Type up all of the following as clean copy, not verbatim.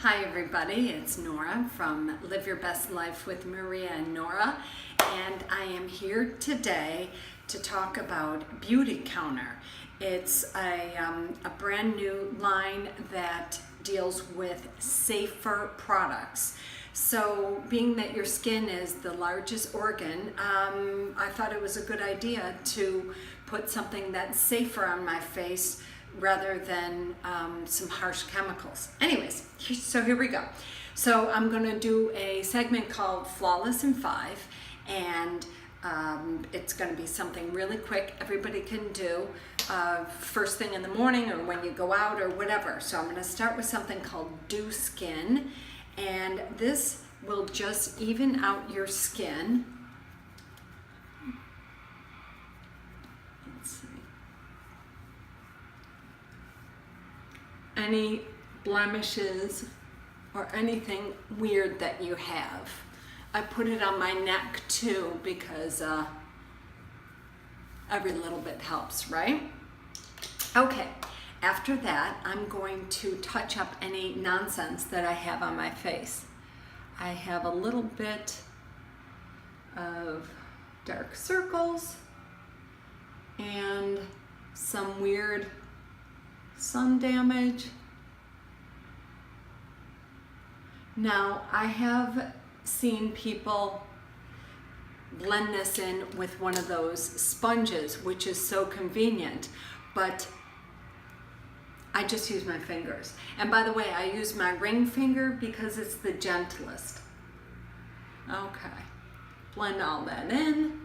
Hi everybody, it's Nora from Live Your Best Life with Maria and Nora, and I am here today to talk about Beautycounter. It's a brand new line that deals with safer products. So being that your skin is the largest organ, I thought it was a good idea to put something that's safer on my face rather than some harsh chemicals. Anyways, so here we go. So I'm gonna do a segment called Flawless in 5, and it's gonna be something really quick everybody can do first thing in the morning or when you go out or whatever. So I'm gonna start with something called Dew Skin, and this will just even out your skin. Let's see. Any blemishes or anything weird that you have. I put it on my neck too because every little bit helps, right? Okay, after that I'm going to touch up any nonsense that I have on my face. I have a little bit of dark circles and some weird sun damage. Now, I have seen people blend this in with one of those sponges, which is so convenient, but I just use my fingers. And by the way, I use my ring finger because it's the gentlest. Okay, blend all that in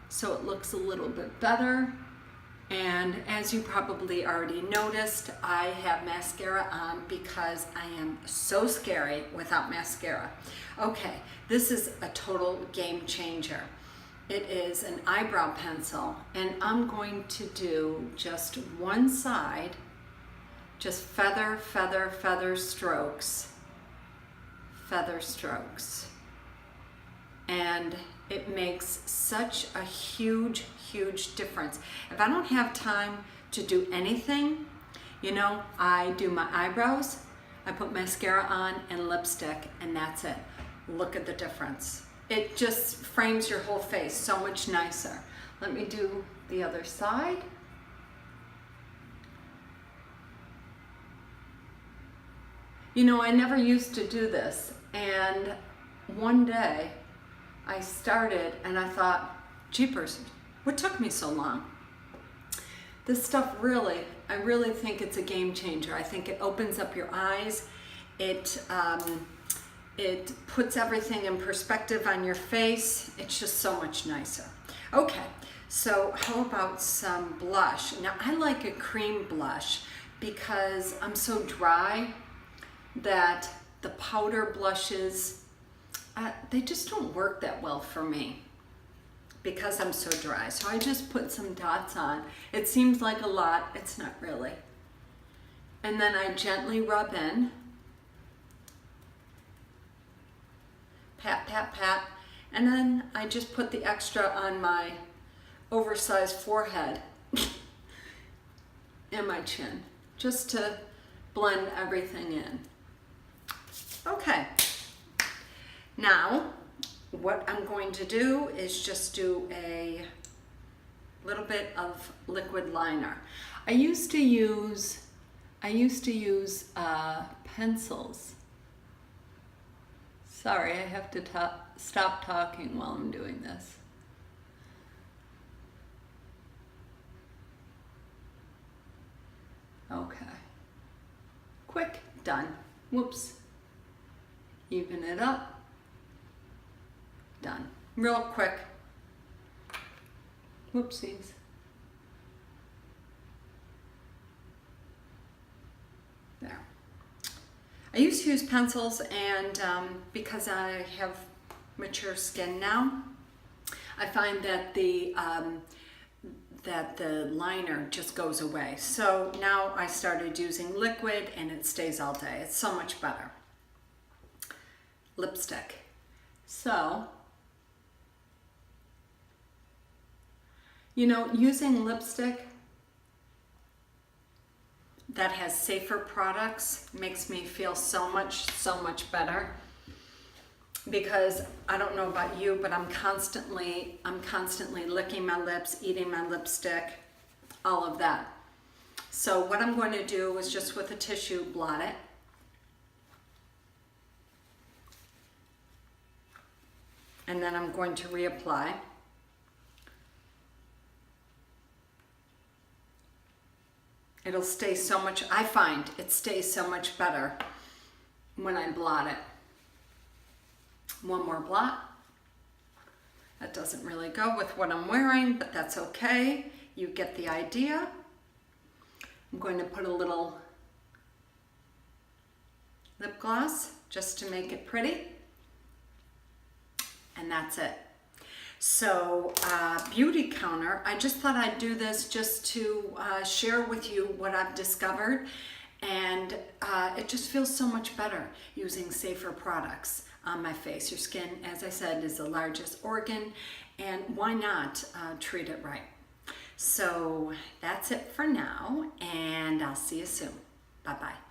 so it looks a little bit better. And as you probably already noticed, I have mascara on because I am so scary without mascara. Okay, this is a total game changer. It is an eyebrow pencil, and I'm going to do just one side, just feather, feather, feather strokes, feather strokes. And it makes such a huge difference. If I don't have time to do anything, you know, I do my eyebrows, I put mascara on and lipstick, and that's it. Look at the difference. It just frames your whole face so much nicer. Let me do the other side. You know, I never used to do this, and one day I started and I thought, jeepers, what took me so long? This stuff really, I really think it's a game changer. I think it opens up your eyes. It puts everything in perspective on your face. It's just so much nicer. Okay, so how about some blush? Now, I like a cream blush because I'm so dry that the powder blushes, they just don't work that well for me because I'm so dry. So I just put some dots on. It seems like a lot, it's not really. And then I gently rub in. Pat, pat, pat. And then I just put the extra on my oversized forehead and my chin, just to blend everything in. Okay. Now, what I'm going to do is just do a little bit of liquid liner. I used to use pencils. Sorry, I have to stop talking while I'm doing this. Okay. Quick, done. Whoops. Even it up. Done. Real quick. Whoopsies. There. I used to use pencils, and because I have mature skin now, I find that the liner just goes away. So now I started using liquid, and it stays all day. It's so much better. Lipstick. So, you know, using lipstick that has safer products makes me feel so much better. Because I don't know about you, but I'm constantly licking my lips, eating my lipstick, all of that. So what I'm going to do is just with a tissue blot it. And then I'm going to reapply. It'll stay so much, I find it stays so much better when I blot it. One more blot. That doesn't really go with what I'm wearing, but that's okay. You get the idea. I'm going to put a little lip gloss just to make it pretty. And that's it. So Beautycounter, I just thought I'd do this just to share with you what I've discovered. And it just feels so much better using safer products on my face. Your skin, as I said, is the largest organ, and why not treat it right? So that's it for now, and I'll see you soon. Bye-bye.